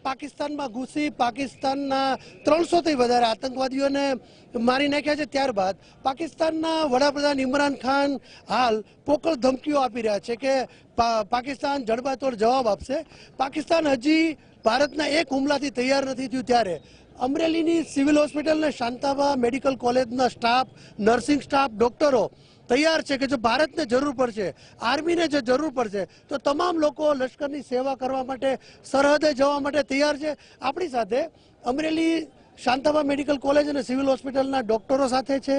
પાકિસ્તાનમાં ઘૂસી પાકિસ્તાનના 300થી વધારે આતંકવાદીઓને મારી નાખ્યા છે, ત્યારબાદ પાકિસ્તાનના વડાપ્રધાન ઇમરાન ખાન હાલ પોકળ ધમકીઓ આપી રહ્યા છે કે પાકિસ્તાન જડબાતોડ જવાબ આપશે. પાકિસ્તાન હજી ભારતના એક હુમલાથી તૈયાર નથી થયું, ત્યારે અમરેલીની સિવિલ હોસ્પિટલ અને શાંતાબા મેડિકલ કોલેજના સ્ટાફ, નર્સિંગ સ્ટાફ, ડોક્ટરો તૈયાર છે કે જો ભારતને જરૂર પડશે, આર્મીને જો જરૂર પડશે તો તમામ લોકો લશ્કરની સેવા કરવા માટે, સરહદે જવા માટે તૈયાર છે. આપણી સાથે અમરેલી શાંતાબા મેડિકલ કોલેજ અને સિવિલ હોસ્પિટલના ડોક્ટરો સાથે છે,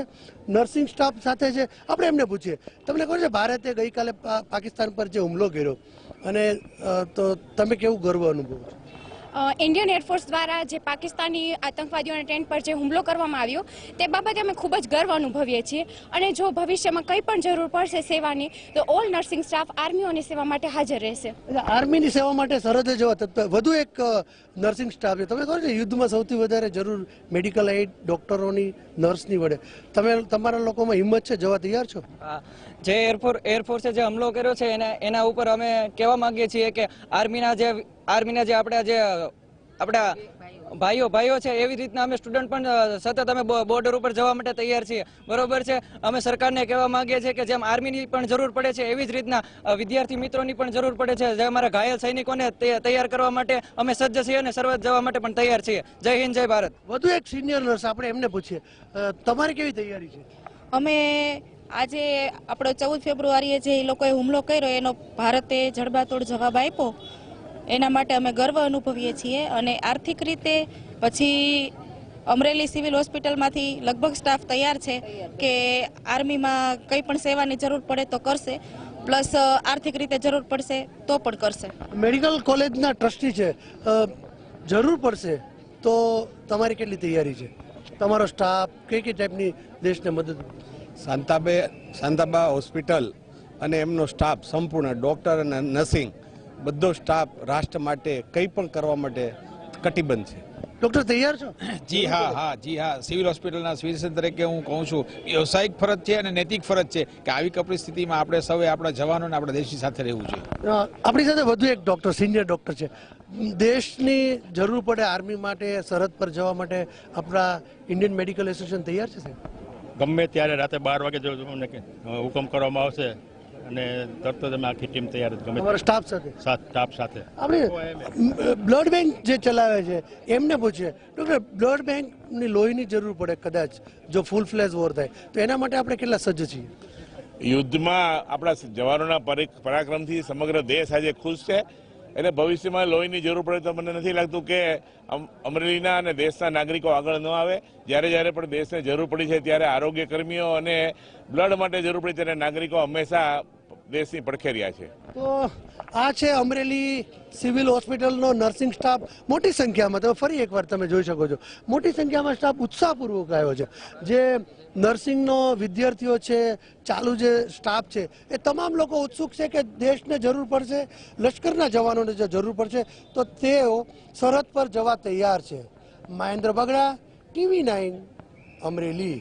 નર્સિંગ સ્ટાફ સાથે છે. આપણે એમને પૂછીએ, તમને ખબર છે ભારતે ગઈકાલે પાકિસ્તાન પર જે હુમલો કર્યો અને તો તમે કેવું ગર્વ અનુભવો છો? ઇન્ડિયન એરફોર્સ દ્વારા જે પાકિસ્તાની આતંકવાદીઓના ટેન્ટ પર જે હુમલો કરવામાં આવ્યો તે બાબતે અમે ખૂબ જ ગર્વ અનુભવીએ છીએ. અને જો ભવિષ્યમાં કંઈ પણ જરૂર પડશે સેવાની, તો ઓલ નર્સિંગ સ્ટાફ આર્મીઓની સેવા માટે હાજર રહેશે. આર્મીની સેવા માટે સરહદે જવા તત્પર વધુ એક નર્સિંગ સ્ટાફ છે. તમે ખબર છે યુદ્ધમાં સૌથી વધારે જરૂર મેડિકલ એડ, ડોક્ટરોની, નર્સની વડે. તમારા લોકોમાં હિંમત છે, જવા તૈયાર છો? જે એરફોર્સે જે હુમલો કર્યો છે એના ઉપર અમે કહેવા માંગીએ છીએ કે આર્મીના જે આપણા ભાઈઓ છે, એવી રીતના અમે સ્ટુડન્ટ પણ સતત અમે બોર્ડર ઉપર જવા માટે તૈયાર છીએ. બરોબર છે. અમે સરકારને કહેવા માંગીએ છીએ કે જેમ આર્મીની પણ જરૂર પડે છે, એવી જ રીતના વિદ્યાર્થી મિત્રોની પણ જરૂર પડે છે. જે અમારા ઘાયલ સૈનિકોને તૈયાર કરવા માટે અમે સજ્જ છીએ અને સરહદ જવા માટે પણ તૈયાર છીએ. જય હિન્દ, જય ભારત. વધુ એક સિનિયર નર્સ, આપણે એમને પૂછીએ, તમારી કેવી તૈયારી છે? અમે આજે આપણો 14 ફેબ્રુઆરીએ જે લોકોએ હુમલો કર્યો એનો ભારતે જડબાતોડ જવાબ આપ્યો, એના માટે અમે ગર્વ અનુભવીએ છીએ. અને આર્થિક રીતે પછી અમરેલી સિવિલ હોસ્પિટલમાંથી લગભગ સ્ટાફ તૈયાર છે કે આર્મીમાં કંઈ પણ સેવાની જરૂર પડે તો કરશે, પ્લસ આર્થિક રીતે જરૂર પડશે તો પણ કરશે. મેડિકલ કોલેજના ટ્રસ્ટી છે, જરૂર પડશે તો તમારી કેટલી તૈયારી છે? તમારો સ્ટાફ કઈ ટાઈપની દેશને મદદ? શાંતાબા હોસ્પિટલ અને એમનો સ્ટાફ સંપૂર્ણ, ડૉક્ટર અને નર્સિંગ બધો સ્ટાફ રાષ્ટ્ર માટે કંઈ પણ કરવા માટે કટિબદ્ધ છે. ડૉક્ટર તૈયાર છો? જી હા. સિવિલ હોસ્પિટલના ફિઝિશિયન તરીકે હું કહું છું, વ્યવસાયિક ફરજ છે અને નૈતિક ફરજ છે કે આવી પરિસ્થિતિમાં આપણે સૌએ આપણા જવાનોને આપણા દેશની સાથે રહેવું જોઈએ. આપણી સાથે વધુ એક ડૉક્ટર, સિનિયર ડૉક્ટર છે. દેશની જરૂર પડે આર્મી માટે, સરહદ પર જવા માટે આપણા ઇન્ડિયન મેડિકલ એસોસિએશન તૈયાર છે સાહેબ? ગમે ત્યારે રાતે 12 વાગે જો તમને હુકમ કરવામાં આવશે અને તરત જ અમે આખી ટીમ તૈયાર. તમારા સ્ટાફ સાથે? સ્ટાફ સાથે. આપણે બ્લડ બેંક જે ચલાવે છે એમને પૂછીએ, ડૉક્ટર બ્લડ બેંકની લોહીની જરૂર પડે કદાચ જો ફૂલ ફ્લેશ વોર થાય તો એના માટે આપણે કેટલા સજ્જ છીએ? યુદ્ધમાં આપણા જવાનોના પરાક્રમથી સમગ્ર દેશ આજે ખુશ છે. એટલે ભવિષ્યમાં લોહીની જરૂર પડે તો મને નથી લાગતું કે અમરેલીના અને દેશના નાગરિકો આગળ ન આવે. જ્યારે પણ દેશને જરૂર પડી છે ત્યારે આરોગ્ય કર્મીઓ અને બ્લડ માટે જરૂર પડી ત્યારે નાગરિકો હંમેશા દેશની પડખે રહ્યા છે. તો આ છે અમરેલી સિવિલ હોસ્પિટલનો નર્સિંગ સ્ટાફ. મોટી સંખ્યામાં, તમે ફરી એકવાર તમે જોઈ શકો છો, મોટી સંખ્યામાં સ્ટાફ ઉત્સાહપૂર્વક આવ્યો છે. જે નર્સિંગનો વિદ્યાર્થીઓ છે, ચાલુ જે સ્ટાફ છે, એ તમામ લોકો ઉત્સુક છે કે દેશને જરૂર પડશે, લશ્કરના જવાનોને જો જરૂર પડશે તો તેઓ સરહદ પર જવા તૈયાર છે. મહેન્દ્ર બગડા, TV9, અમરેલી.